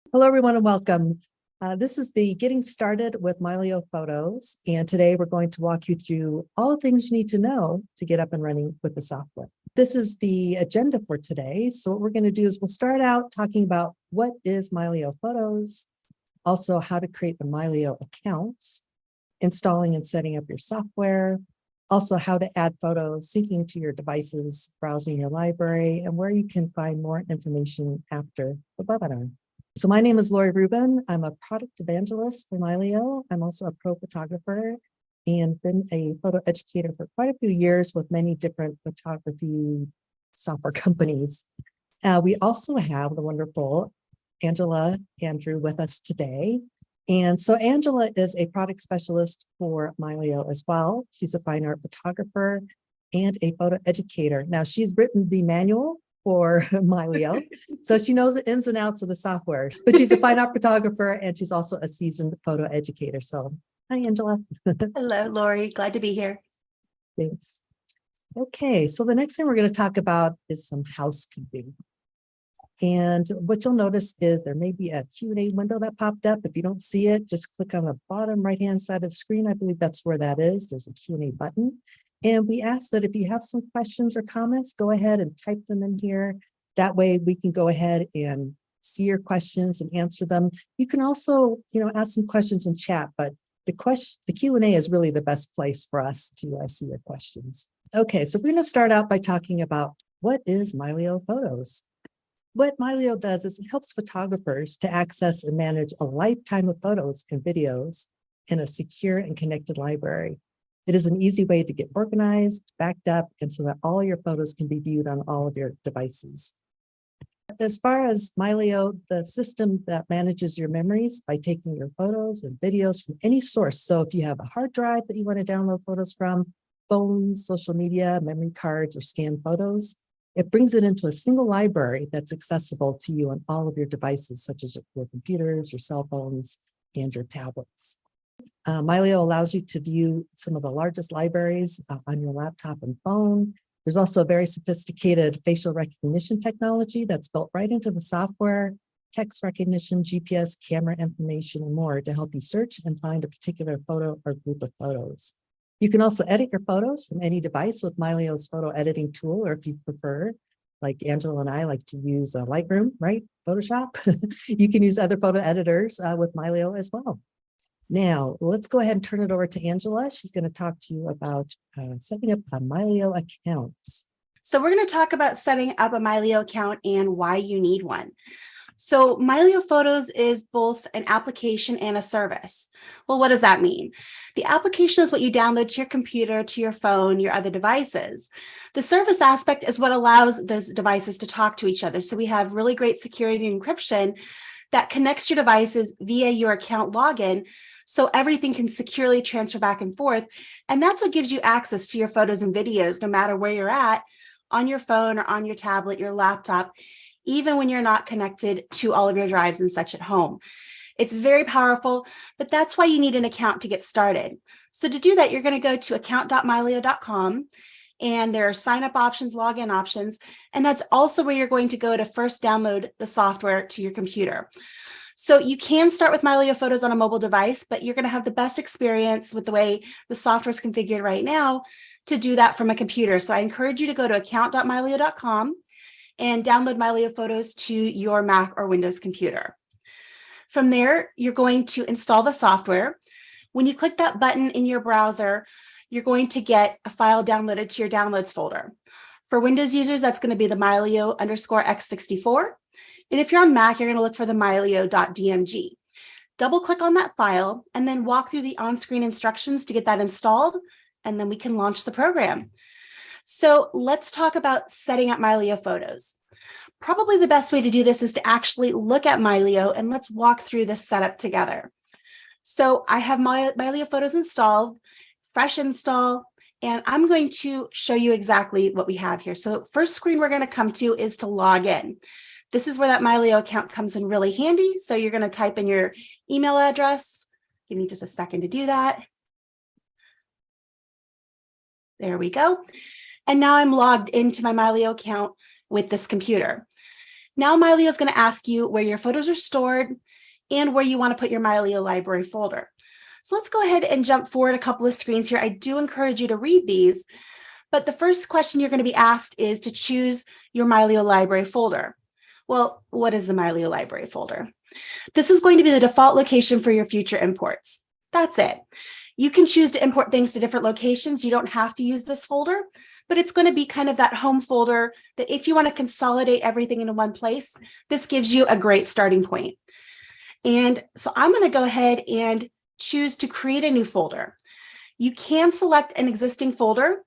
Hello, everyone, and welcome. This is the Getting Started with Mylio Photos, and today we're going to walk you through all the things you need to know to get up and running with the software. This is the agenda for today. So what we're going to do is we'll start out talking about what is Mylio Photos, also how to create a Mylio account, installing and setting up your software, also how to add photos, syncing to your devices, browsing your library, and where you can find more information after the webinar. So my name is Lori Rubin. I'm a product evangelist for Mylio. I'm also a pro photographer and been a photo educator for quite a few years with many different photography software companies. We also have the wonderful Angela Andrew with us today. And so Angela is a product specialist for Mylio as well. She's a fine art photographer and a photo educator. Now she's written the manual for Mylio, so she knows the ins and outs of the software, but she's a fine art photographer and she's also a seasoned photo educator. So hi, Angela. Hello, Lori. Glad to be here. Thanks. Okay, so the next thing we're going to talk about is some housekeeping. And what you'll notice is there may be a Q&A window that popped up. If you don't see it, just click on the bottom right-hand side of the screen. I believe that's where that is. There's a Q&A button. And we ask that if you have some questions or comments, go ahead and type them in here. That way we can go ahead and see your questions and answer them. You can also, ask some questions in chat, but the Q&A is really the best place for us to see your questions. Okay, so we're going to start out by talking about what is Mylio Photos. What Mylio does is it helps photographers to access and manage a lifetime of photos and videos in a secure and connected library. It is an easy way to get organized, backed up, and so that all your photos can be viewed on all of your devices. As far as Mylio, the system that manages your memories by taking your photos and videos from any source. So if you have a hard drive that you want to download photos from, phones, social media, memory cards, or scanned photos, it brings it into a single library that's accessible to you on all of your devices, such as your computers, your cell phones, and your tablets. Mylio allows you to view some of the largest libraries on your laptop and phone. There's also a very sophisticated facial recognition technology that's built right into the software, text recognition, GPS, camera information, and more to help you search and find a particular photo or group of photos. You can also edit your photos from any device with Mylio's photo editing tool, or if you prefer, like Angela and I like to use Lightroom, right? Photoshop. You can use other photo editors with Mylio as well. Now, let's go ahead and turn it over to Angela. She's going to talk to you about setting up a Mylio account. So we're going to talk about setting up a Mylio account and why you need one. So Mylio Photos is both an application and a service. Well, what does that mean? The application is what you download to your computer, to your phone, your other devices. The service aspect is what allows those devices to talk to each other. So we have really great security and encryption that connects your devices via your account login, so everything can securely transfer back and forth. And that's what gives you access to your photos and videos, no matter where you're at, on your phone or on your tablet, your laptop, even when you're not connected to all of your drives and such at home. It's very powerful, but that's why you need an account to get started. So to do that, you're going to go to account.mylio.com, and there are sign-up options, login options, and that's also where you're going to go to first download the software to your computer. So you can start with Mylio Photos on a mobile device, but you're going to have the best experience with the way the software is configured right now to do that from a computer. So I encourage you to go to account.mylio.com and download Mylio Photos to your Mac or Windows computer. From there, you're going to install the software. When you click that button in your browser, you're going to get a file downloaded to your downloads folder. For Windows users, that's going to be the Mylio_x64. And if you're on Mac, you're going to look for the Mylio.dmg. Double click on that file and then walk through the on-screen instructions to get that installed, and then we can launch the program. So let's talk about setting up Mylio Photos. Probably the best way to do this is to actually look at Mylio, and let's walk through this setup together. So I have my Mylio Photos installed, fresh install, and I'm going to show you exactly what we have here. So first screen we're going to come to is to log in. This is where that Mylio account comes in really handy. So you're going to type in your email address. Give me just a second to do that. There we go. And now I'm logged into my Mylio account with this computer. Now Mylio is going to ask you where your photos are stored and where you want to put your Mylio library folder. So let's go ahead and jump forward a couple of screens here. I do encourage you to read these, but the first question you're going to be asked is to choose your Mylio library folder. Well, what is the Mylio library folder? This is going to be the default location for your future imports. That's it. You can choose to import things to different locations. You don't have to use this folder, but it's going to be kind of that home folder that if you want to consolidate everything into one place, this gives you a great starting point. And so I'm going to go ahead and choose to create a new folder. You can select an existing folder,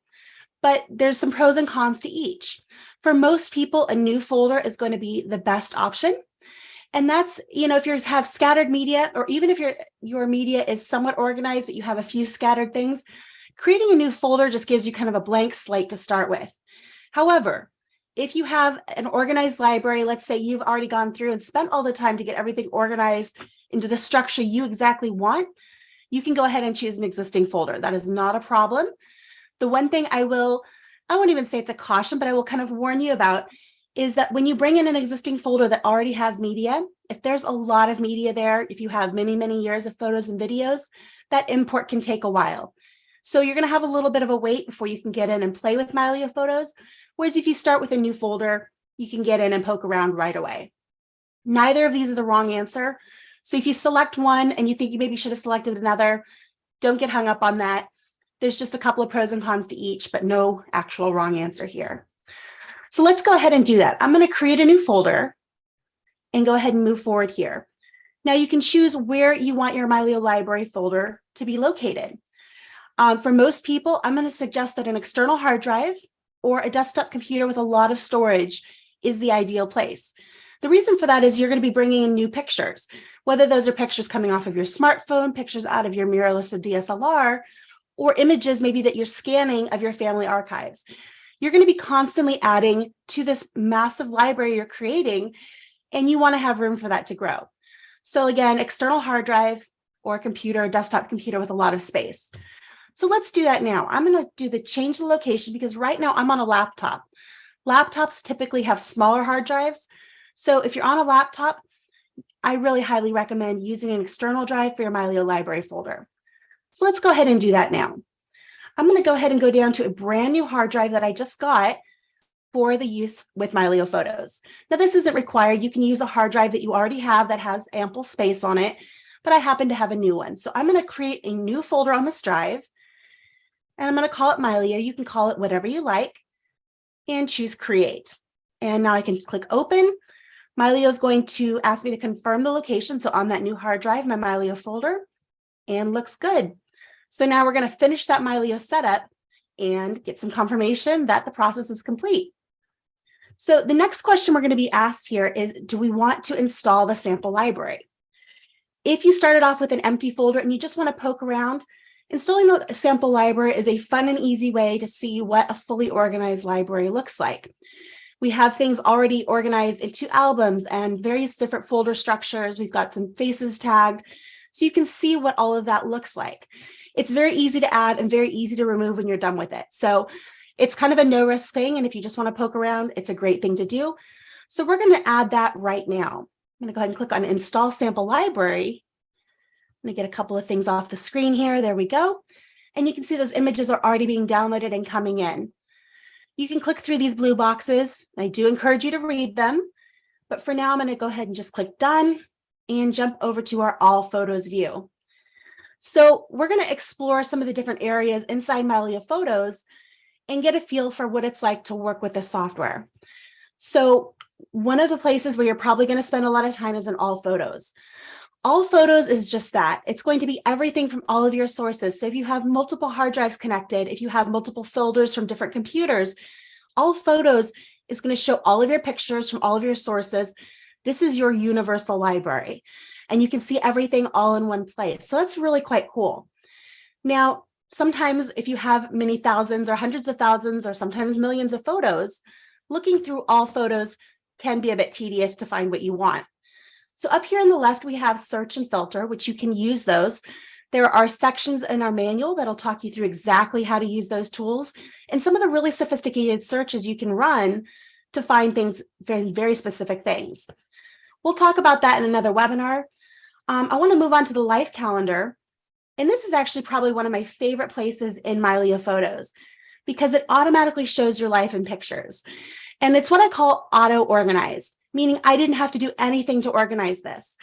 but there's some pros and cons to each. For most people, a new folder is going to be the best option. And that's, if you have scattered media, or even if your media is somewhat organized, but you have a few scattered things, creating a new folder just gives you kind of a blank slate to start with. However, if you have an organized library, let's say you've already gone through and spent all the time to get everything organized into the structure you exactly want, you can go ahead and choose an existing folder. That is not a problem. The one thing I won't even say it's a caution, but I will kind of warn you about is that when you bring in an existing folder that already has media, if there's a lot of media there, if you have many, many years of photos and videos, that import can take a while. So you're going to have a little bit of a wait before you can get in and play with Mylio Photos. Whereas if you start with a new folder, you can get in and poke around right away. Neither of these is a wrong answer. So if you select one and you think you maybe should have selected another, don't get hung up on that. There's just a couple of pros and cons to each, but no actual wrong answer here. So let's go ahead and do that. I'm going to create a new folder and go ahead and move forward here. Now you can choose where you want your Mylio library folder to be located. For most people, I'm going to suggest that an external hard drive or a desktop computer with a lot of storage is the ideal place. The reason for that is you're going to be bringing in new pictures, whether those are pictures coming off of your smartphone, pictures out of your mirrorless or DSLR, or images maybe that you're scanning of your family archives. You're going to be constantly adding to this massive library you're creating, and you want to have room for that to grow. So again, external hard drive or computer, desktop computer with a lot of space. So let's do that now. I'm going to do the change the location because right now I'm on a laptop. Laptops typically have smaller hard drives. So if you're on a laptop, I really highly recommend using an external drive for your Mylio library folder. So let's go ahead and do that now. I'm going to go ahead and go down to a brand new hard drive that I just got for the use with Mylio Photos. Now, this isn't required. You can use a hard drive that you already have that has ample space on it, but I happen to have a new one. So I'm going to create a new folder on this drive, and I'm going to call it Mylio. You can call it whatever you like, and choose Create. And now I can click Open. Mylio is going to ask me to confirm the location. So on that new hard drive, my Mylio folder, and looks good. So now we're going to finish that Mylio setup and get some confirmation that the process is complete. So the next question we're going to be asked here is, do we want to install the sample library? If you started off with an empty folder and you just want to poke around, installing a sample library is a fun and easy way to see what a fully organized library looks like. We have things already organized into albums and various different folder structures. We've got some faces tagged, so you can see what all of that looks like. It's very easy to add and very easy to remove when you're done with it. So it's kind of a no-risk thing, and if you just want to poke around, it's a great thing to do. So we're going to add that right now. I'm going to go ahead and click on Install Sample Library. I'm going to get a couple of things off the screen here. There we go. And you can see those images are already being downloaded and coming in. You can click through these blue boxes. I do encourage you to read them. But for now, I'm going to go ahead and just click Done and jump over to our All Photos view. So we're going to explore some of the different areas inside Mylio Photos and get a feel for what it's like to work with this software. So one of the places where you're probably going to spend a lot of time is in All Photos. All Photos is just that. It's going to be everything from all of your sources. So if you have multiple hard drives connected, if you have multiple folders from different computers, All Photos is going to show all of your pictures from all of your sources. This is your universal library, and you can see everything all in one place. So that's really quite cool. Now, sometimes if you have many thousands or hundreds of thousands or sometimes millions of photos, looking through All Photos can be a bit tedious to find what you want. So up here on the left, we have Search and Filter, which you can use those. There are sections in our manual that'll talk you through exactly how to use those tools and some of the really sophisticated searches you can run to find things, very, very specific things. We'll talk about that in another webinar. I want to move on to the life calendar. And this is actually probably one of my favorite places in Mylio Photos because it automatically shows your life in pictures. And it's what I call auto-organized, meaning I didn't have to do anything to organize this.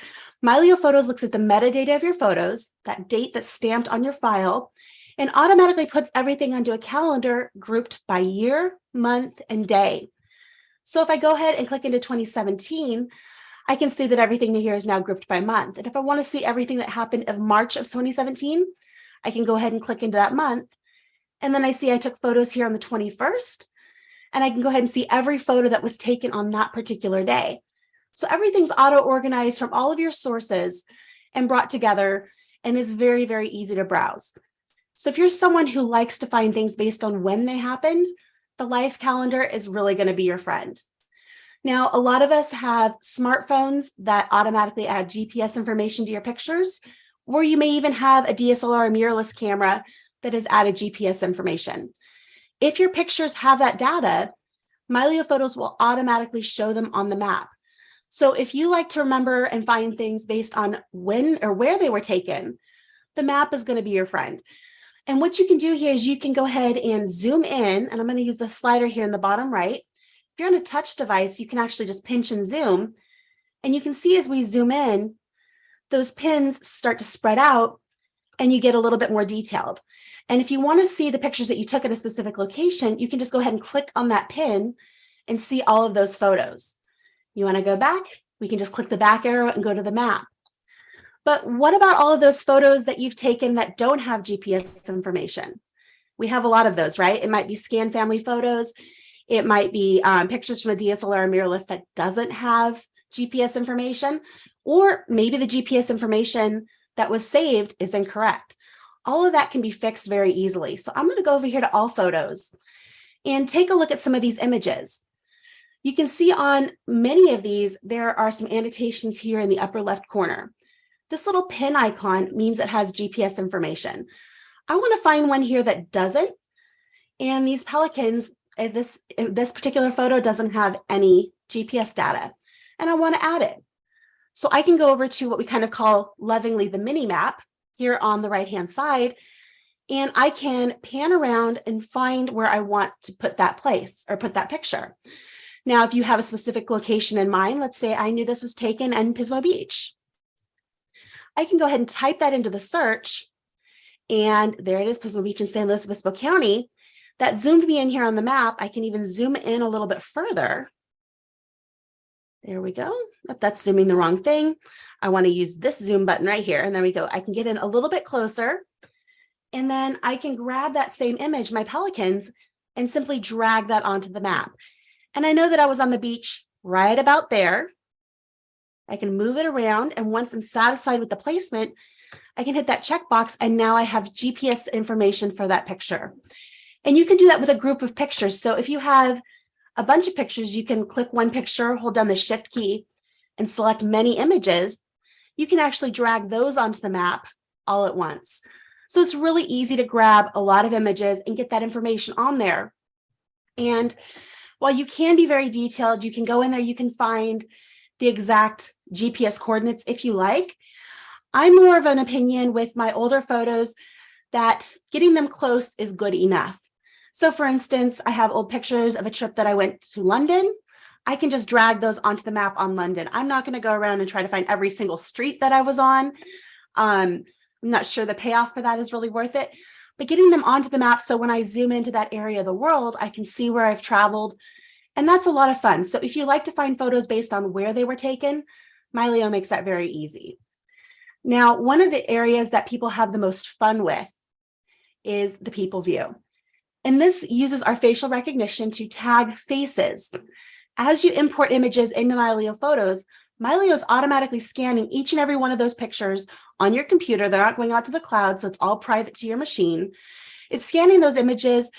Mylio Photos looks at the metadata of your photos, that date that's stamped on your file, and automatically puts everything onto a calendar grouped by year, month, and day. So if I go ahead and click into 2017, I can see that everything here is now grouped by month. And if I want to see everything that happened of March of 2017, I can go ahead and click into that month. And then I see I took photos here on the 21st, and I can go ahead and see every photo that was taken on that particular day. So everything's auto-organized from all of your sources and brought together and is very, very easy to browse. So if you're someone who likes to find things based on when they happened, the life calendar is really going to be your friend. Now, a lot of us have smartphones that automatically add GPS information to your pictures, or you may even have a DSLR or mirrorless camera that has added GPS information. If your pictures have that data, Mylio Photos will automatically show them on the map. So if you like to remember and find things based on when or where they were taken, the map is going to be your friend. And what you can do here is you can go ahead and zoom in, and I'm going to use the slider here in the bottom right. If you're on a touch device, you can actually just pinch and zoom, and you can see as we zoom in, those pins start to spread out and you get a little bit more detailed. And if you want to see the pictures that you took at a specific location, you can just go ahead and click on that pin and see all of those photos. You want to go back? We can just click the back arrow and go to the map. But what about all of those photos that you've taken that don't have GPS information? We have a lot of those, right? It might be scanned family photos. It might be pictures from a DSLR or mirrorless that doesn't have GPS information, or maybe the GPS information that was saved is incorrect. All of that can be fixed very easily. So I'm going to go over here to all photos and take a look at some of these images. You can see on many of these, there are some annotations here in the upper left corner. This little pin icon means it has GPS information. I want to find one here that doesn't. And these pelicans, this particular photo doesn't have any GPS data, and I want to add it. So I can go over to what we kind of call lovingly the mini map here on the right-hand side, and I can pan around and find where I want to put that place or put that picture. Now, if you have a specific location in mind, let's say I knew this was taken in Pismo Beach. I can go ahead and type that into the search, and there it is, Pismo Beach in San Luis Obispo County. That zoomed me in here on the map. I can even zoom in a little bit further. There we go. Oh, that's zooming the wrong thing. I want to use this zoom button right here. And there we go. I can get in a little bit closer. And then I can grab that same image, my pelicans, and simply drag that onto the map. And I know that I was on the beach right about there. I can move it around. And once I'm satisfied with the placement, I can hit that checkbox. And now I have GPS information for that picture. And you can do that with a group of pictures. So if you have a bunch of pictures, you can click one picture, hold down the shift key, and select many images. You can actually drag those onto the map all at once. So it's really easy to grab a lot of images and get that information on there. And while you can be very detailed, you can go in there, you can find the exact GPS coordinates if you like. I'm more of an opinion with my older photos that getting them close is good enough. So for instance, I have old pictures of a trip that I went to London. I can just drag those onto the map on London. I'm not going to go around and try to find every single street that I was on. I'm not sure the payoff for that is really worth it, but getting them onto the map so when I zoom into that area of the world, I can see where I've traveled. And that's a lot of fun. So if you like to find photos based on where they were taken, Mylio makes that very easy. Now, one of the areas that people have the most fun with is the people view. And this uses our facial recognition to tag faces. As you import images into Mylio Photos, Mylio is automatically scanning each and every one of those pictures on your computer. They're not going out to the cloud, so it's all private to your machine. It's scanning those images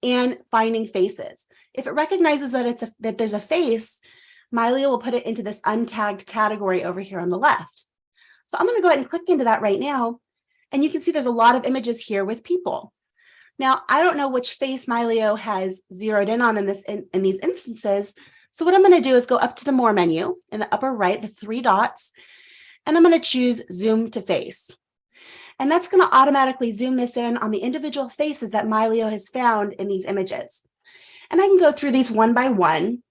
and finding faces. If it recognizes that there's a face, Mylio will put it into this untagged category over here on the left. So I'm going to go ahead and click into that right now. And you can see there's a lot of images here with people. Now, I don't know which face Mylio has zeroed in on in these instances, So what I'm going to do is go up to the More menu in the upper right, the 3 dots, and I'm going to choose Zoom to Face. And that's going to automatically zoom this in on the individual faces that Mylio has found in these images. And I can go through these one by one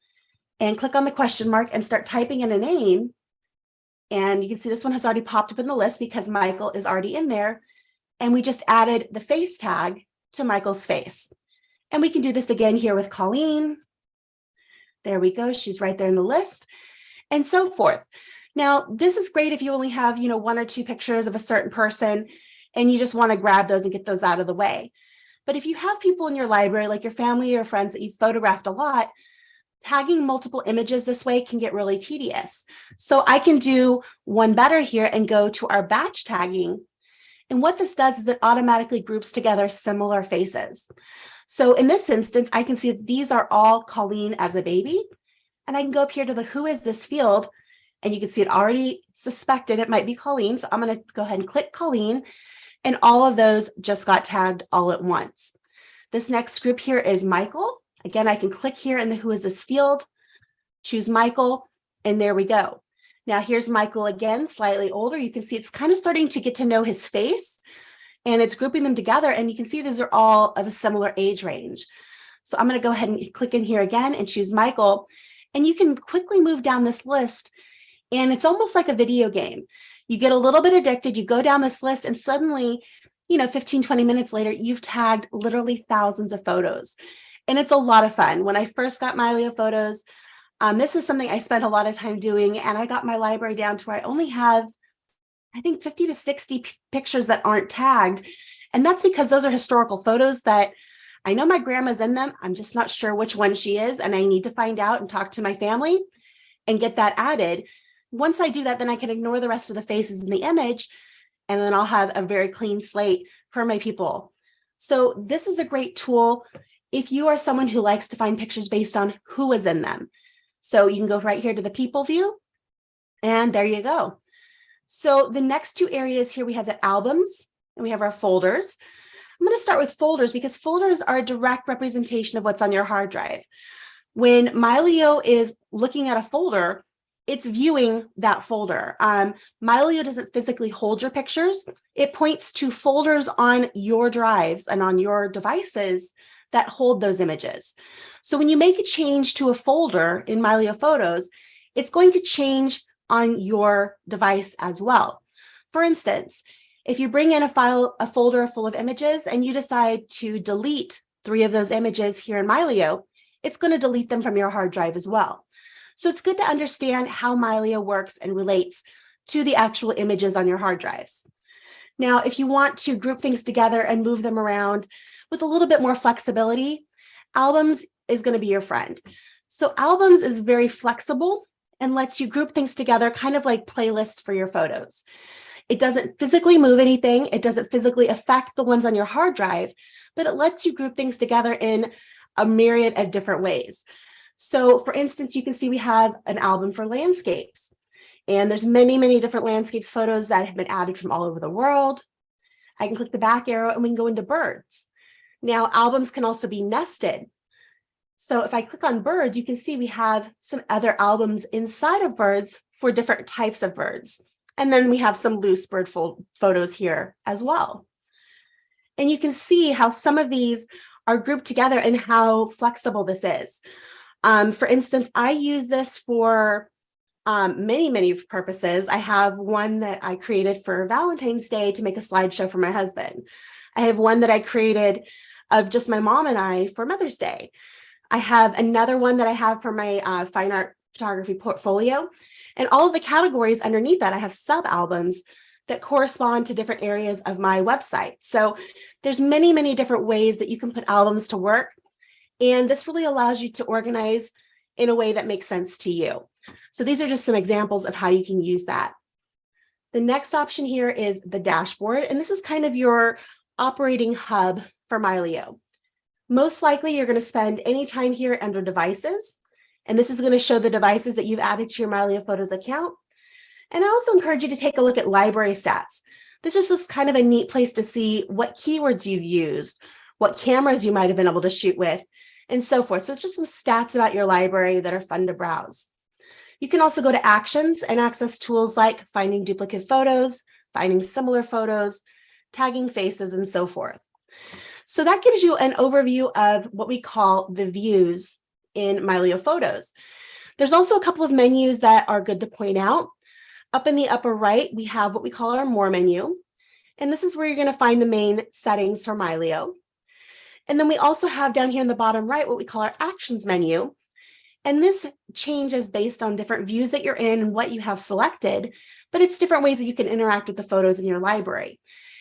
and click on the question mark and start typing in a name. And you can see this one has already popped up in the list because Michael is already in there. And we just added the face tag to Michael's face. And we can do this again here with Colleen. There we go. She's right there in the list, and so forth. Now, this is great if you only have, 1 or 2 pictures of a certain person and you just want to grab those and get those out of the way. But if you have people in your library, like your family or friends that you've photographed a lot, tagging multiple images this way can get really tedious. So I can do one better here and go to our batch tagging. And what this does is it automatically groups together similar faces. So in this instance, I can see that these are all Colleen as a baby. And I can go up here to the Who is this field, and you can see it already suspected it might be Colleen. So I'm going to go ahead and click Colleen, and all of those just got tagged all at once. This next group here is Michael. Again, I can click here in the Who is this field, choose Michael, and there we go. Now here's Michael again, slightly older. You can see it's kind of starting to get to know his face, and it's grouping them together, and you can see these are all of a similar age range. So I'm going to go ahead and click in here again and choose Michael, and you can quickly move down this list, and it's almost like a video game. You get a little bit addicted, you go down this list, and suddenly, 15, 20 minutes later, you've tagged literally thousands of photos. And it's a lot of fun. When I first got Mylio Photos, this is something I spent a lot of time doing, and I got my library down to where I only have, I think, 50 to 60 pictures that aren't tagged. And that's because those are historical photos that I know my grandma's in them. I'm just not sure which one she is, and I need to find out and talk to my family and get that added. Once I do that, then I can ignore the rest of the faces in the image, and then I'll have a very clean slate for my people. So this is a great tool if you are someone who likes to find pictures based on who is in them. So you can go right here to the people view, and there you go. So the next 2 areas here, we have the albums and we have our folders. I'm going to start with folders because folders are a direct representation of what's on your hard drive. When Mylio is looking at a folder, it's viewing that folder. Mylio doesn't physically hold your pictures. It points to folders on your drives and on your devices that hold those images. So when you make a change to a folder in Mylio Photos, it's going to change on your device as well. For instance, if you bring in a folder full of images and you decide to delete 3 of those images here in Mylio, it's going to delete them from your hard drive as well. So it's good to understand how Mylio works and relates to the actual images on your hard drives. Now, if you want to group things together and move them around with a little bit more flexibility, albums is going to be your friend. So albums is very flexible and lets you group things together, kind of like playlists for your photos. It doesn't physically move anything. It doesn't physically affect the ones on your hard drive, but it lets you group things together in a myriad of different ways. So for instance, you can see we have an album for landscapes, and there's many, many different landscapes photos that have been added from all over the world. I can click the back arrow and we can go into birds. Now, albums can also be nested. So if I click on birds, you can see we have some other albums inside of birds for different types of birds. And then we have some loose bird photos here as well. And you can see how some of these are grouped together and how flexible this is. For instance, I use this for many, many purposes. I have one that I created for Valentine's Day to make a slideshow for my husband. I have one that I created of just my mom and I for Mother's Day. I have another one that I have for my fine art photography portfolio. And all of the categories underneath that, I have sub-albums that correspond to different areas of my website. So there's many, many different ways that you can put albums to work. And this really allows you to organize in a way that makes sense to you. So these are just some examples of how you can use that. The next option here is the dashboard, and this is kind of your operating hub for Mylio. Most likely you're going to spend any time here under devices, and this is going to show the devices that you've added to your Mylio Photos account. And I also encourage you to take a look at library stats. This is just kind of a neat place to see what keywords you've used, what cameras you might have been able to shoot with, and so forth. So it's just some stats about your library that are fun to browse. You can also go to Actions and access tools like finding duplicate photos, finding similar photos, tagging faces, and so forth. So that gives you an overview of what we call the views in Mylio Photos. There's also a couple of menus that are good to point out. Up in the upper right, we have what we call our More menu. And this is where you're going to find the main settings for Mylio. And then we also have down here in the bottom right what we call our Actions menu. And this changes based on different views that you're in and what you have selected, but it's different ways that you can interact with the photos in your library.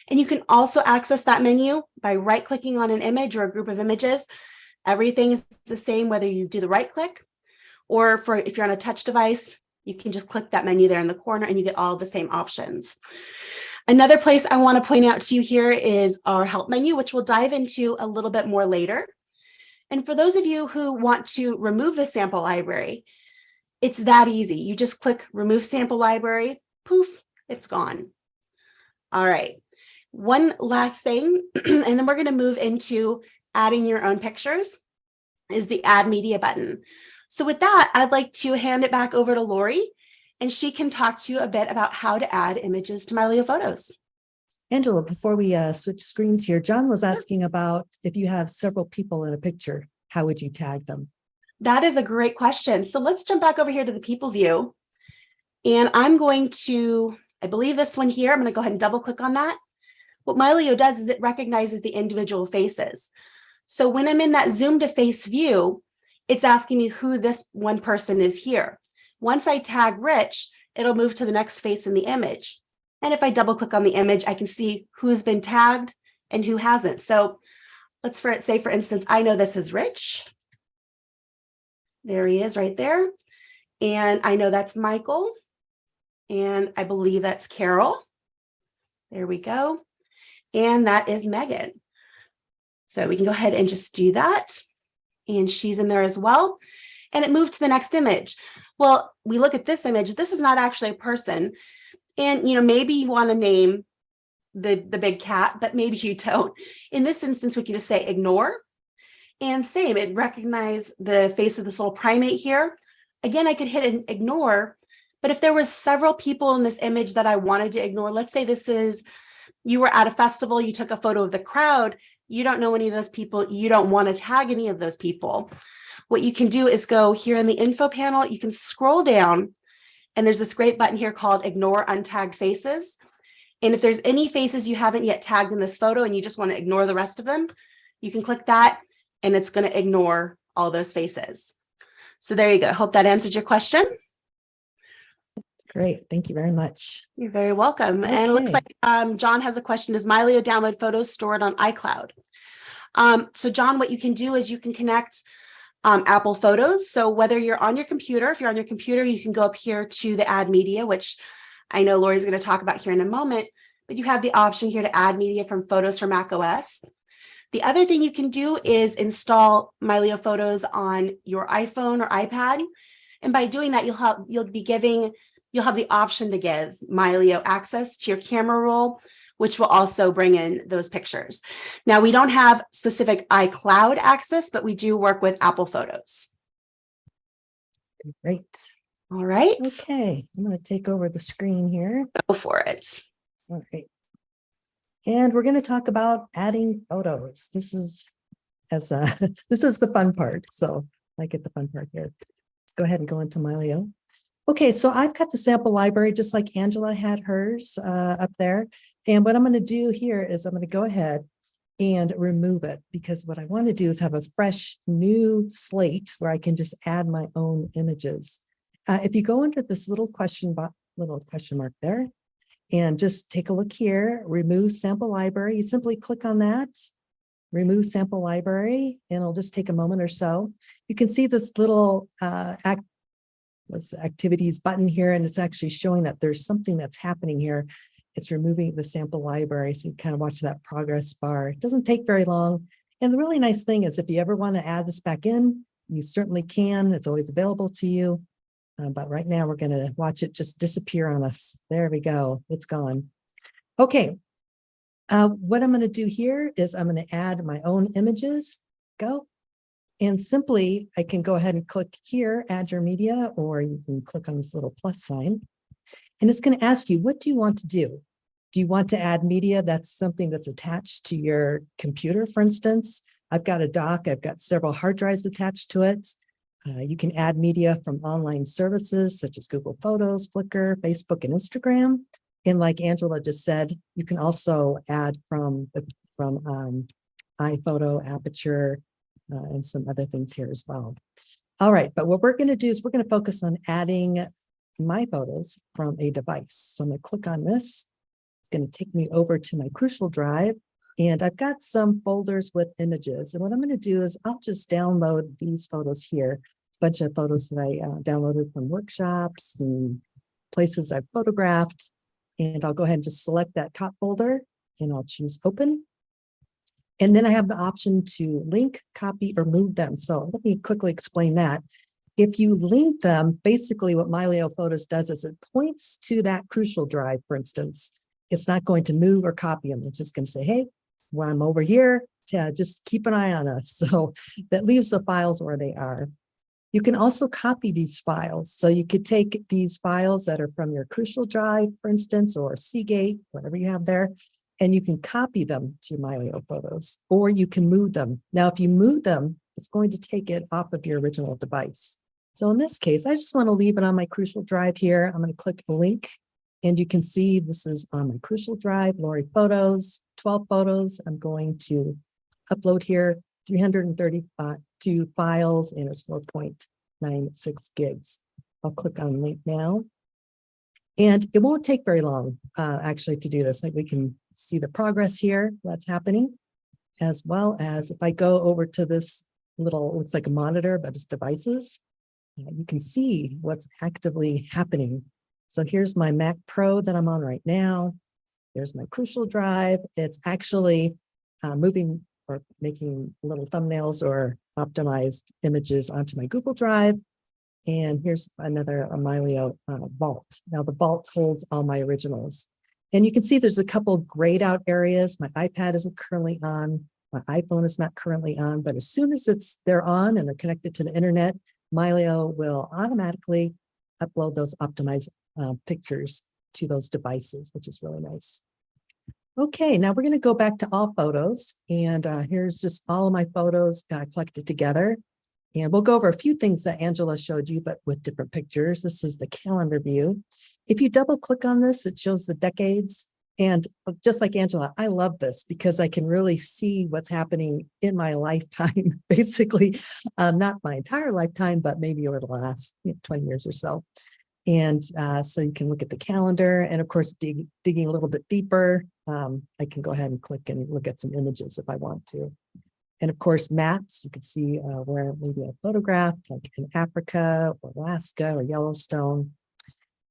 And you can also access that menu by right-clicking on an image or a group of images. Everything is the same whether you do the right click or if you're on a touch device, you can just click that menu there in the corner and you get all the same options. Another place I want to point out to you here is our help menu, which we'll dive into a little bit more later. And for those of you who want to remove the sample library, it's that easy. You just click remove sample library, poof, it's gone. All right. One last thing, and then we're going to move into adding your own pictures, is the Add Media button. So with that, I'd like to hand it back over to Lori, and she can talk to you a bit about how to add images to Mylio Photos. Angela, before we switch screens here, John was asking about if you have several people in a picture, how would you tag them? That is a great question. So let's jump back over here to the people view. And I'm going to, I believe this one here, I'm going to go ahead and double click on that. What Mylio does is it recognizes the individual faces. So when I'm in that zoom to face view, it's asking me who this one person is here. Once I tag Rich, it'll move to the next face in the image. And if I double click on the image, I can see who's been tagged and who hasn't. So let's say, for instance, I know this is Rich. There he is right there. And I know that's Michael. And I believe that's Carol. There we go. And that is Megan. So we can go ahead and just do that. And she's in there as well. And it moved to the next image. Well, we look at this image. This is not actually a person. And, maybe you want to name the big cat, but maybe you don't. In this instance, we can just say ignore. And same, it recognized the face of this little primate here. Again, I could hit an ignore. But if there was several people in this image that I wanted to ignore, let's say you were at a festival, you took a photo of the crowd, you don't know any of those people, you don't want to tag any of those people. What you can do is go here in the info panel, you can scroll down, and there's this great button here called Ignore Untagged Faces. And if there's any faces you haven't yet tagged in this photo and you just want to ignore the rest of them, you can click that and it's going to ignore all those faces. So there you go. Hope that answered your question. Great. Thank you very much. You're very welcome. Okay. And it looks like John has a question. Does Mylio download photos stored on iCloud? So John, what you can do is you can connect Apple Photos. So whether you're on your computer, if you're on your computer, you can go up here to the Add Media, which I know Lori's going to talk about here in a moment, but you have the option here to add media from Photos for Mac OS. The other thing you can do is install Mylio Photos on your iPhone or iPad. And by doing that, you'll have the option to give Mylio access to your camera roll, which will also bring in those pictures. Now, we don't have specific iCloud access, but we do work with Apple Photos. Great. All right. Okay, I'm going to take over the screen here. Go for it. All right. And we're going to talk about adding photos. This is the fun part. So I get the fun part here. Let's go ahead and go into Mylio. Okay, so I've got the sample library just like Angela had hers up there. And what I'm going to do here is I'm going to go ahead and remove it because what I want to do is have a fresh new slate where I can just add my own images. If you go under this little question mark there and just take a look here, remove sample library, you simply click on that, remove sample library, and it'll just take a moment or so. You can see this little activities button here, and it's actually showing that there's something that's happening here. It's removing the sample library. So you kind of watch that progress bar. It doesn't take very long. And the really nice thing is if you ever want to add this back in, you certainly can. It's always available to you. But right now we're going to watch it just disappear on us. There we go. It's gone. Okay. What I'm going to do here is I'm going to add my own images. Go. And simply, I can go ahead and click here, add your media, or you can click on this little plus sign. And it's going to ask you, what do you want to do? Do you want to add media? That's something that's attached to your computer, for instance. I've got a dock. I've got several hard drives attached to it. You can add media from online services such as Google Photos, Flickr, Facebook, and Instagram. And like Angela just said, you can also add from iPhoto, Aperture, and some other things here as well. All right, but what we're going to do is we're going to focus on adding my photos from a device. So I'm going to click on this. It's going to take me over to my Crucial Drive. And I've got some folders with images. And what I'm going to do is I'll just download these photos here. A bunch of photos that I downloaded from workshops and places I've photographed. And I'll go ahead and just select that top folder and I'll choose open. And then I have the option to link, copy, or move them. So let me quickly explain that. If you link them, basically what Mylio Photos does is it points to that Crucial Drive, for instance. It's not going to move or copy them. It's just going to say, hey, well, I'm over here, just keep an eye on us. So that leaves the files where they are. You can also copy these files. So you could take these files that are from your Crucial Drive, for instance, or Seagate, whatever you have there, and you can copy them to Mylio Photos, or you can move them. Now, if you move them, it's going to take it off of your original device. So in this case, I just want to leave it on my Crucial Drive here. I'm going to click a link, and you can see this is on my Crucial Drive, Lori Photos, 12 photos. I'm going to upload here 332 files, and it's 4.96 gigs. I'll click on link now. And it won't take very long, actually, to do this. Like we can see the progress here that's happening, as well as if I go over to this little, looks like a monitor, but it's devices, you can see what's actively happening. So here's my Mac Pro that I'm on right now. There's my Crucial Drive. It's actually moving or making little thumbnails or optimized images onto my Google Drive. And here's another Mylio vault. Now the vault holds all my originals. And you can see there's a couple grayed out areas. My iPad isn't currently on. My iPhone is not currently on, but as soon as they're on and they're connected to the internet, Mylio will automatically upload those optimized pictures to those devices, which is really nice. Okay, now we're going to go back to all photos. And here's just all of my photos collected together. And we'll go over a few things that Angela showed you, but with different pictures. This is the calendar view. If you double click on this, it shows the decades. And just like Angela, I love this because I can really see what's happening in my lifetime, basically, not my entire lifetime, but maybe over the last 20 years or so. And so you can look at the calendar and of course, digging a little bit deeper, I can go ahead and click and look at some images if I want to. And of course, maps, you can see where maybe I photographed, like in Africa or Alaska or Yellowstone.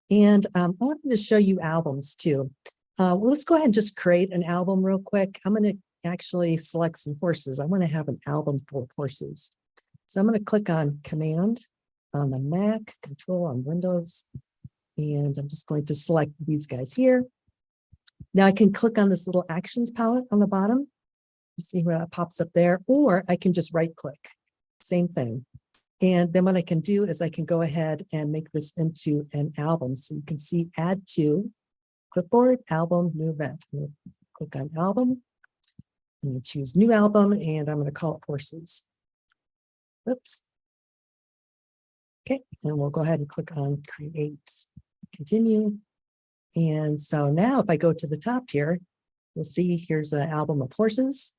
And I wanted to show you albums too. Well, let's go ahead and just create an album real quick. I'm going to actually select some horses. I want to have an album full of horses. So I'm going to click on Command on the Mac, Control on Windows, and I'm just going to select these guys here. Now I can click on this little actions palette on the bottom. You see where that pops up there, or I can just right click, same thing. And then what I can do is I can go ahead and make this into an album. So you can see add to clipboard, album, new event. I'm going to click on album. I'm going to choose new album and I'm going to call it horses. Oops. Okay, and we'll go ahead and click on create, continue. And so now if I go to the top here, you'll see here's an album of horses,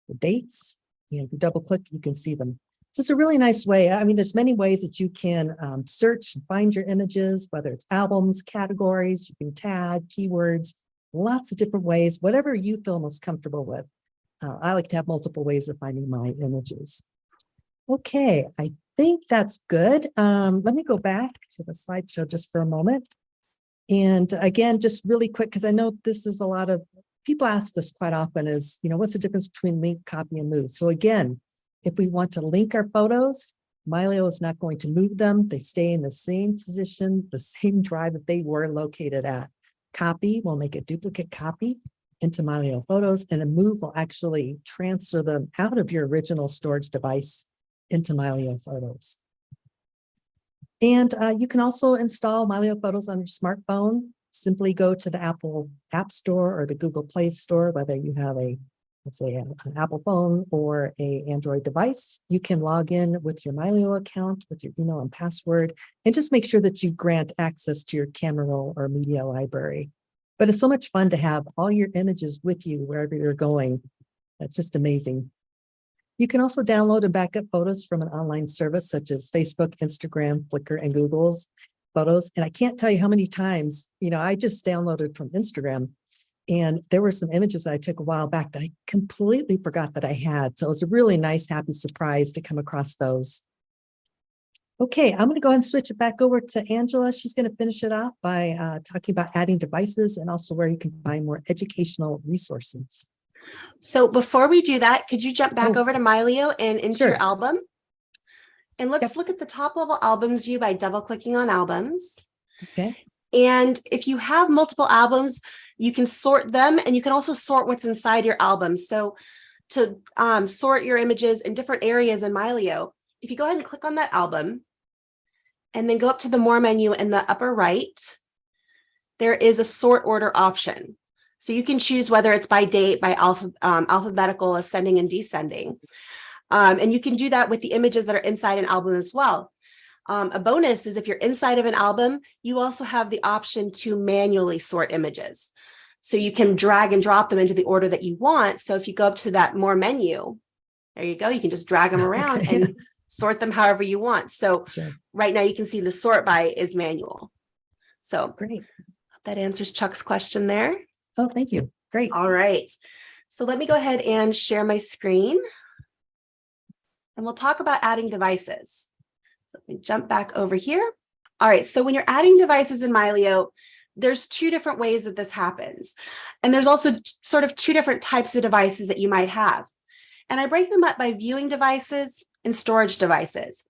the dates, and if you double click, you can see them. So it's a really nice way. I mean, there's many ways that you can search and find your images, whether it's albums, categories, you can tag, keywords, lots of different ways, whatever you feel most comfortable with. I like to have multiple ways of finding my images. Okay, I think that's good. Let me go back to the slideshow just for a moment. And again, just really quick, because I know this is a lot of people ask this quite often is, what's the difference between link, copy, and move? So again, if we want to link our photos, Mylio is not going to move them. They stay in the same position, the same drive that they were located at. Copy, we'll make a duplicate copy into Mylio Photos, and a move will actually transfer them out of your original storage device into Mylio Photos. And you can also install Mylio Photos on your smartphone. Simply go to the Apple App Store or the Google Play Store, whether you have a, let's say, an Apple phone or an Android device. You can log in with your Mylio account with your email and password, and just make sure that you grant access to your camera roll or media library. But it's so much fun to have all your images with you wherever you're going. That's just amazing. You can also download and back up photos from an online service such as Facebook, Instagram, Flickr, and Google's Photos. And I can't tell you how many times, I just downloaded from Instagram, and there were some images that I took a while back that I completely forgot that I had. So it's a really nice, happy surprise to come across those. Okay, I'm going to go ahead and switch it back over to Angela. She's going to finish it off by talking about adding devices and also where you can find more educational resources. So before we do that, could you jump back over to Mylio and into Sure. your album? And let's look at the top level albums view by double clicking on albums. Okay. And if you have multiple albums, you can sort them, and you can also sort what's inside your album. So to sort your images in different areas in Mylio, if you go ahead and click on that album and then go up to the More menu in the upper right, there is a sort order option. So you can choose whether it's by date, by alphabetical, ascending and descending. And you can do that with the images that are inside an album as well. A bonus is if you're inside of an album, you also have the option to manually sort images. So you can drag and drop them into the order that you want. So if you go up to that More menu, there you go, you can just drag them around and sort them however you want. So right now you can see the sort by is manual. So great. That answers Chuck's question there. Oh, thank you. Great. All right. So let me go ahead and share my screen. And we'll talk about adding devices. Let me jump back over here. All right. So when you're adding devices in Mylio, there's two different ways that this happens. And there's also sort of two different types of devices that you might have. And I break them up by viewing devices and storage devices.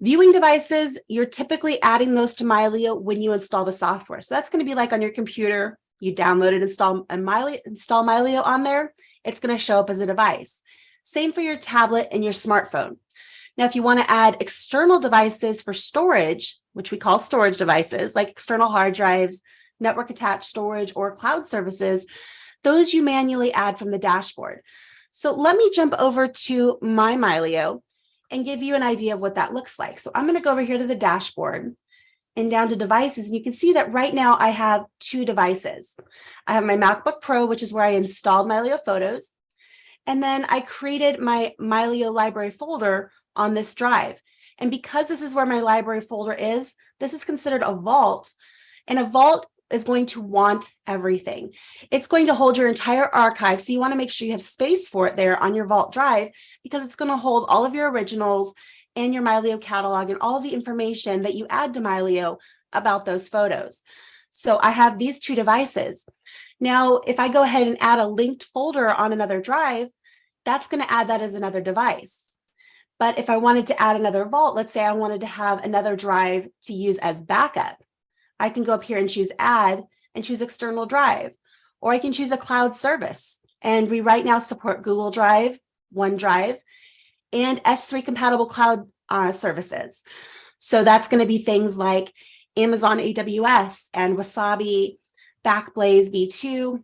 Viewing devices, you're typically adding those to Mylio when you install the software. So that's going to be like on your computer, you download and install Mylio on there, it's going to show up as a device. Same for your tablet and your smartphone. Now, if you want to add external devices for storage, which we call storage devices, like external hard drives, network attached storage, or cloud services, those you manually add from the dashboard. So let me jump over to my Mylio and give you an idea of what that looks like. So I'm going to go over here to the dashboard and down to devices. And you can see that right now I have two devices. I have my MacBook Pro, which is where I installed Mylio Photos. And then I created my Mylio library folder on this drive. And because this is where my library folder is, this is considered a vault. And a vault is going to want everything. It's going to hold your entire archive. So you want to make sure you have space for it there on your vault drive, because it's going to hold all of your originals and your Mylio catalog and all of the information that you add to Mylio about those photos. So I have these two devices. Now, if I go ahead and add a linked folder on another drive, that's going to add that as another device. But if I wanted to add another vault, let's say I wanted to have another drive to use as backup, I can go up here and choose add and choose external drive, or I can choose a cloud service. And we right now support Google Drive, OneDrive, and S3 compatible cloud services. So that's going to be things like Amazon AWS and Wasabi, Backblaze V2,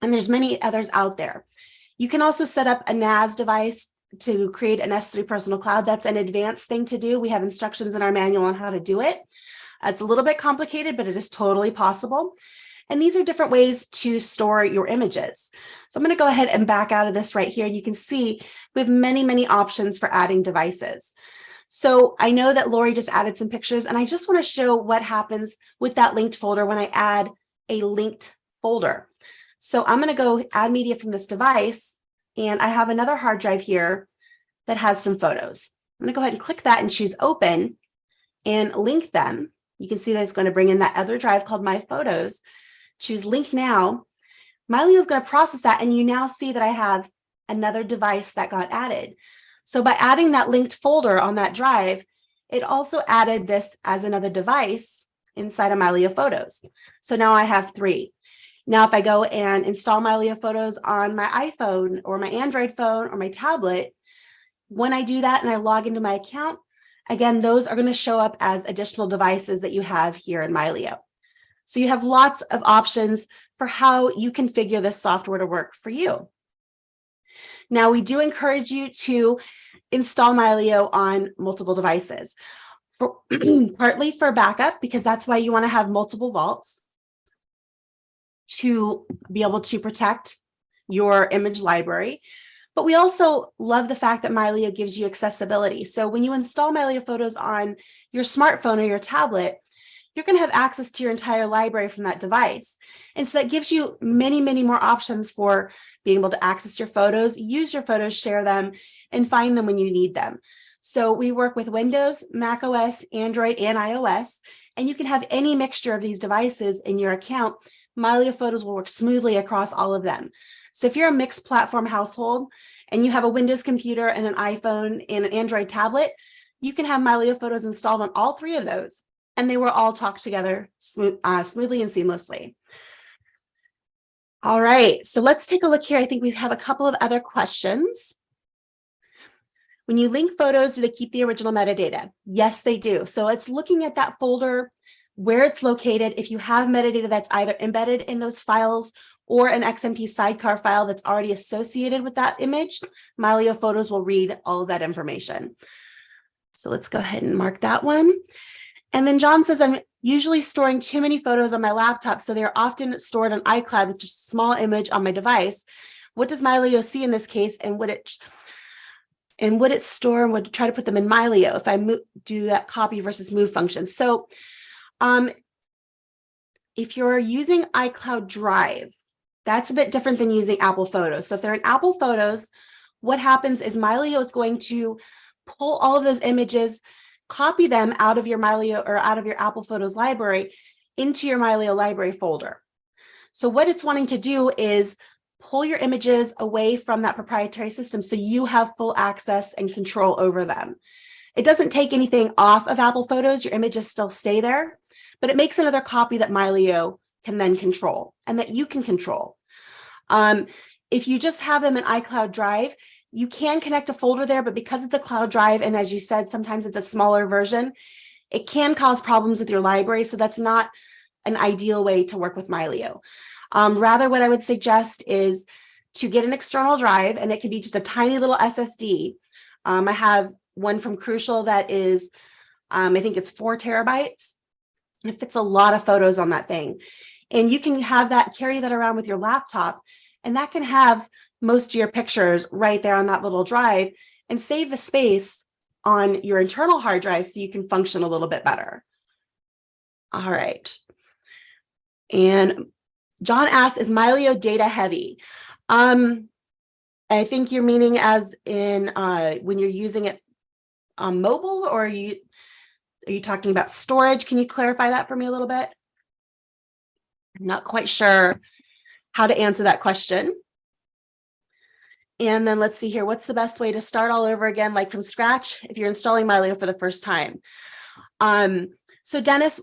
and there's many others out there. You can also set up a NAS device to create an S3 personal cloud. That's an advanced thing to do. We have instructions in our manual on how to do it. It's a little bit complicated, but it is totally possible. And these are different ways to store your images. So I'm going to go ahead and back out of this right here. And you can see we have many, many options for adding devices. So I know that Lori just added some pictures, and I just want to show what happens with that linked folder when I add a linked folder. So I'm going to go add media from this device, and I have another hard drive here that has some photos. I'm going to go ahead and click that and choose open and link them. You can see that it's going to bring in that other drive called My Photos. Choose link now. Mylio is going to process that, and you now see that I have another device that got added. So by adding that linked folder on that drive, it also added this as another device inside of Mylio Photos. So now I have three. Now, if I go and install Mylio Photos on my iPhone or my Android phone or my tablet, When I do that and I log into my account, again, those are going to show up as additional devices that you have here in Mylio. So you have lots of options for how you configure this software to work for you. Now, we do encourage you to install Mylio on multiple devices, partly for backup, because that's why you want to have multiple vaults to be able to protect your image library. But we also love the fact that Mylio gives you accessibility. So when you install Mylio Photos on your smartphone or your tablet, you're going to have access to your entire library from that device. And so that gives you many, many more options for being able to access your photos, use your photos, share them, and find them when you need them. So we work with Windows, Mac OS, Android, and iOS, and you can have any mixture of these devices in your account. Mylio Photos will work smoothly across all of them. So if you're a mixed platform household and you have a Windows computer and an iPhone and an Android tablet, you can have Mylio Photos installed on all three of those, and they will all talk together smoothly and seamlessly. All right, so let's take a look here. I think we have a couple of other questions. When you link photos, do they keep the original metadata? Yes, they do. So it's looking at that folder, where it's located. If you have metadata that's either embedded in those files or an XMP sidecar file that's already associated with that image, Mylio Photos will read all of that information. So let's go ahead and mark that one. And then John says, I'm usually storing too many photos on my laptop, so they're often stored on iCloud with just a small image on my device. What does Mylio see in this case, and would it store and would try to put them in Mylio if I do that copy versus move function? So if you're using iCloud Drive, that's a bit different than using Apple Photos. So if they're in Apple Photos, what happens is Mylio is going to pull all of those images, copy them out of your Mylio or out of your Apple Photos library into your Mylio library folder. So what it's wanting to do is pull your images away from that proprietary system so you have full access and control over them. It doesn't take anything off of Apple Photos. Your images still stay there, but it makes another copy that Mylio can then control and that you can control. If you just have them in iCloud Drive, you can connect a folder there, but because it's a cloud drive, and as you said, sometimes it's a smaller version, it can cause problems with your library. So that's not an ideal way to work with Mylio. Rather, what I would suggest is to get an external drive, and it could be just a tiny little SSD. I have one from Crucial that is, I think it's 4 terabytes. It fits a lot of photos on that thing. And you can have that, carry that around with your laptop, and that can have most of your pictures right there on that little drive and save the space on your internal hard drive so you can function a little bit better. All right. And John asks, is Mylio data heavy? I think you're meaning as in when you're using it on mobile, or are you talking about storage? Can you clarify that for me a little bit? I'm not quite sure how to answer that question. And then let's see here. What's the best way to start all over again, like from scratch, if you're installing Mylio for the first time? So Dennis,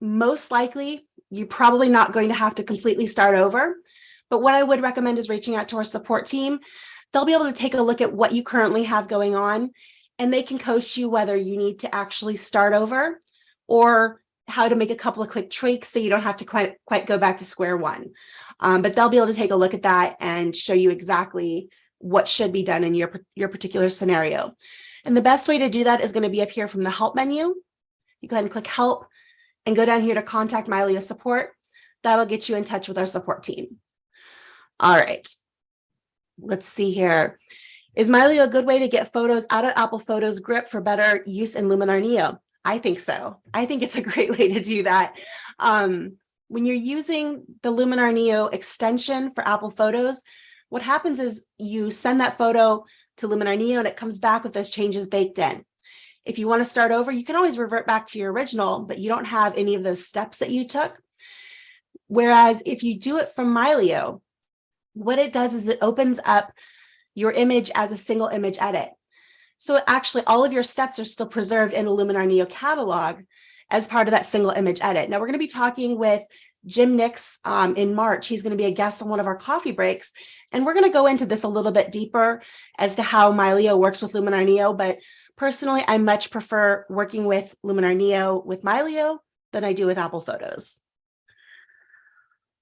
most likely, you're probably not going to have to completely start over. But what I would recommend is reaching out to our support team. They'll be able to take a look at what you currently have going on, and they can coach you whether you need to actually start over or how to make a couple of quick tweaks so you don't have to quite go back to square one. But they'll be able to take a look at that and show you exactly what should be done in your particular scenario. And the best way to do that is going to be up here from the help menu. You go ahead and click help and go down here to contact Mylio support. That'll get you in touch with our support team. All right, let's see here. Is Mylio a good way to get photos out of Apple Photos grip for better use in Luminar Neo? I think so. I think it's a great way to do that. When you're using the Luminar Neo extension for Apple Photos, what happens is you send that photo to Luminar Neo and it comes back with those changes baked in. If you want to start over, you can always revert back to your original, but you don't have any of those steps that you took. Whereas if you do it from Mylio, what it does is it opens up your image as a single image edit. So actually all of your steps are still preserved in the Luminar Neo catalog as part of that single image edit. Now we're going to be talking with Jim Nix in March. He's going to be a guest on one of our coffee breaks. And we're going to go into this a little bit deeper as to how Mylio works with Luminar Neo. But personally, I much prefer working with Luminar Neo with Mylio than I do with Apple Photos.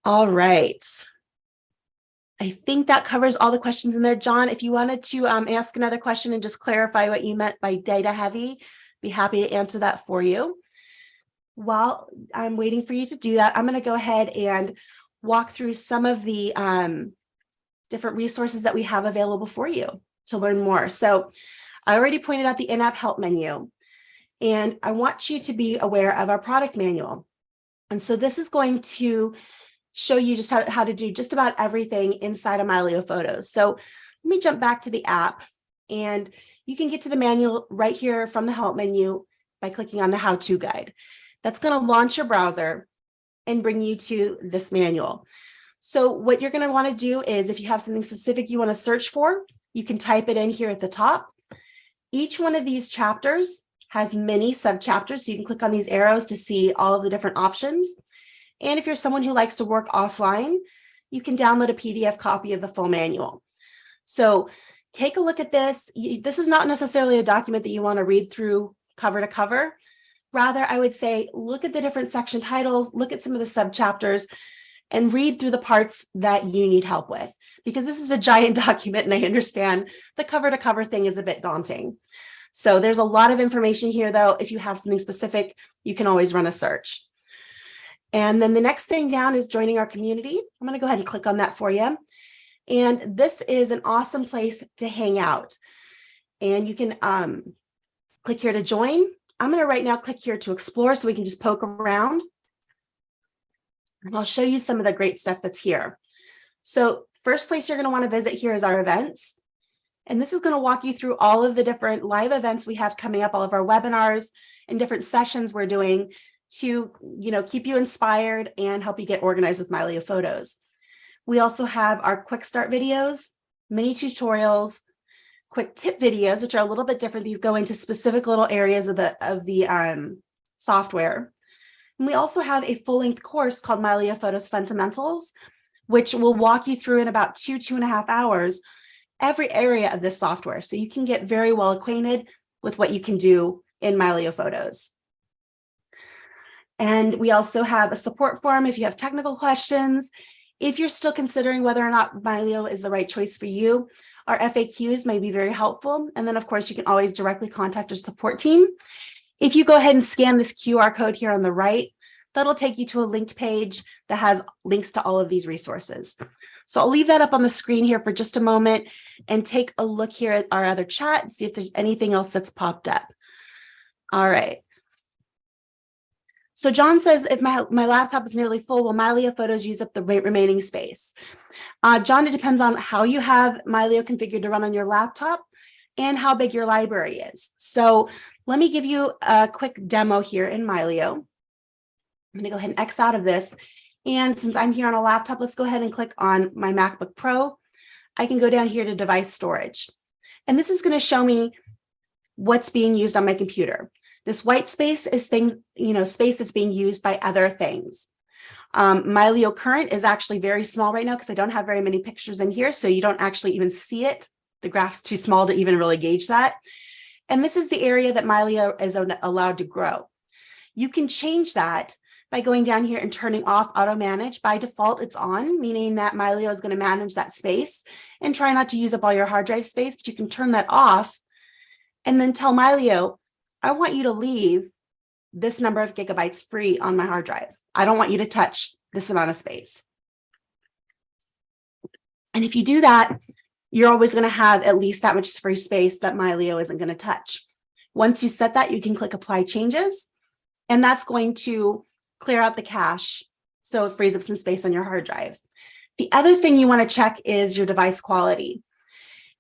All right. I think that covers all the questions in there. John, if you wanted to ask another question and just clarify what you meant by data heavy, be happy to answer that for you. While I'm waiting for you to do that, I'm going to go ahead and walk through some of the different resources that we have available for you to learn more. So I already pointed out the in-app help menu, and I want you to be aware of our product manual. And so this is going to show you just how to do just about everything inside of Mylio Photos. So let me jump back to the app, and you can get to the manual right here from the help menu by clicking on the how-to guide. That's going to launch your browser and bring you to this manual. So what you're going to want to do is, if you have something specific you want to search for, you can type it in here at the top. Each one of these chapters has many sub-chapters, so you can click on these arrows to see all of the different options. And if you're someone who likes to work offline, you can download a PDF copy of the full manual. So take a look at this. This is not necessarily a document that you want to read through cover to cover. Rather, I would say, look at the different section titles, look at some of the sub-chapters, and read through the parts that you need help with, because this is a giant document, and I understand the cover to cover thing is a bit daunting. So there's a lot of information here, though. If you have something specific, you can always run a search. And then the next thing down is joining our community. I'm going to go ahead and click on that for you. And this is an awesome place to hang out. And you can click here to join. I'm going to right now click here to explore so we can just poke around. And I'll show you some of the great stuff that's here. So first place you're going to want to visit here is our events. And this is going to walk you through all of the different live events we have coming up, all of our webinars and different sessions we're doing to, keep you inspired and help you get organized with Mylio Photos. We also have our quick start videos, mini tutorials, quick tip videos, which are a little bit different. These go into specific little areas of the software. And we also have a full-length course called Mylio Photos Fundamentals, which will walk you through in about 2.5 hours every area of this software. So you can get very well acquainted with what you can do in Mylio Photos. And we also have a support forum if you have technical questions. If you're still considering whether or not Mylio is the right choice for you, our FAQs may be very helpful. And then, of course, you can always directly contact our support team. If you go ahead and scan this QR code here on the right, that'll take you to a linked page that has links to all of these resources. So I'll leave that up on the screen here for just a moment and take a look here at our other chat and see if there's anything else that's popped up. All right. So John says, if my laptop is nearly full, will Mylio Photos use up the remaining space? John, it depends on how you have Mylio configured to run on your laptop and how big your library is. So let me give you a quick demo here in Mylio. I'm going to go ahead and X out of this. And since I'm here on a laptop, let's go ahead and click on my MacBook Pro. I can go down here to device storage. And this is going to show me what's being used on my computer. This white space is space that's being used by other things. Mylio Current is actually very small right now because I don't have very many pictures in here, so you don't actually even see it. The graph's too small to even really gauge that. And this is the area that Mylio is allowed to grow. You can change that by going down here and turning off auto manage. By default, it's on, meaning that Mylio is going to manage that space and try not to use up all your hard drive space, but you can turn that off and then tell Mylio, I want you to leave this number of gigabytes free on my hard drive. I don't want you to touch this amount of space. And if you do that, you're always going to have at least that much free space that Mylio isn't going to touch. Once you set that, you can click Apply Changes, and that's going to clear out the cache so it frees up some space on your hard drive. The other thing you want to check is your device quality.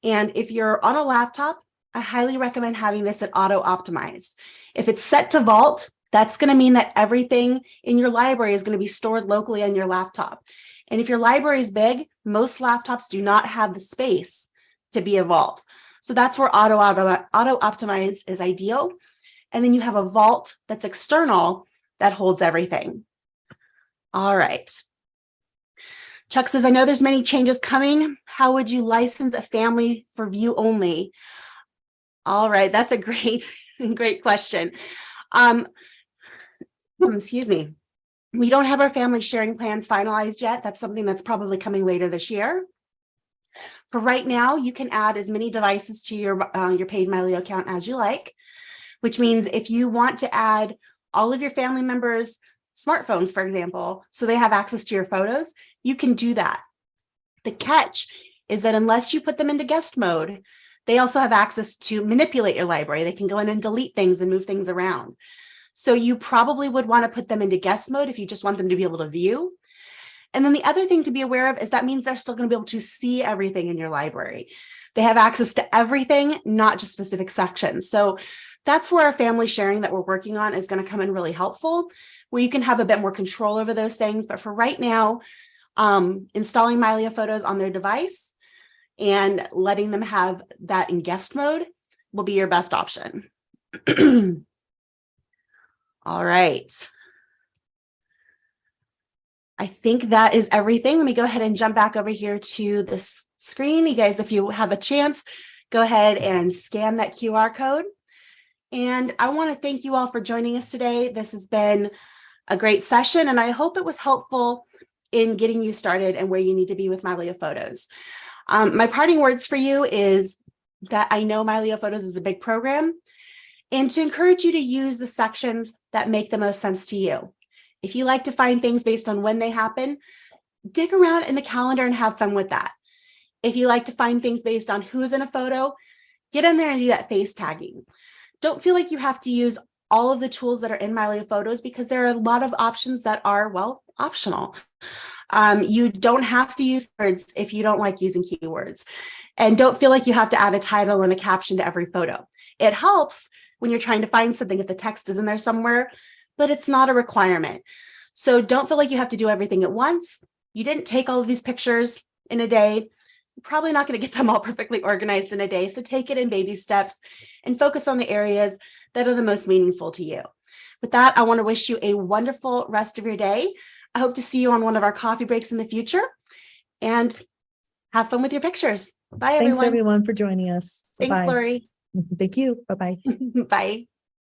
And if you're on a laptop, I highly recommend having this at auto optimized. If it's set to vault, that's going to mean that everything in your library is going to be stored locally on your laptop. And if your library is big, most laptops do not have the space to be a vault. So that's where auto optimize is ideal. And then you have a vault that's external that holds everything. All right. Chuck says, I know there's many changes coming. How would you license a family for view only? All right, that's a great, great question. Excuse me. We don't have our family sharing plans finalized yet. That's something that's probably coming later this year. For right now, you can add as many devices to your paid Mylio account as you like, which means if you want to add all of your family members' smartphones, for example, so they have access to your photos, you can do that. The catch is that unless you put them into guest mode, they also have access to manipulate your library. They can go in and delete things and move things around. So you probably would want to put them into guest mode if you just want them to be able to view. And then the other thing to be aware of is that means they're still going to be able to see everything in your library. They have access to everything, not just specific sections. So that's where our family sharing that we're working on is going to come in really helpful, where you can have a bit more control over those things. But for right now, installing Mylio Photos on their device and letting them have that in guest mode will be your best option. All right. I think that is everything. Let me go ahead and jump back over here to this screen. You guys, if you have a chance, go ahead and scan that QR code. And I want to thank you all for joining us today. This has been a great session, and I hope it was helpful in getting you started and where you need to be with Mylio Photos. My parting words for you is that I know Mylio Photos is a big program, and to encourage you to use the sections that make the most sense to you. If you like to find things based on when they happen, dig around in the calendar and have fun with that. If you like to find things based on who's in a photo, get in there and do that face tagging. Don't feel like you have to use all of the tools that are in Mylio Photos because there are a lot of options that are, well, optional. You don't have to use words if you don't like using keywords. And don't feel like you have to add a title and a caption to every photo. It helps when you're trying to find something if the text is in there somewhere, but it's not a requirement. So don't feel like you have to do everything at once. You didn't take all of these pictures in a day. You're probably not going to get them all perfectly organized in a day. So take it in baby steps and focus on the areas that are the most meaningful to you. With that, I want to wish you a wonderful rest of your day. I hope to see you on one of our coffee breaks in the future, and have fun with your pictures. Bye, everyone. Thanks everyone for joining us. Thanks, Bye-bye. Lori. Thank you. Bye-bye. Bye.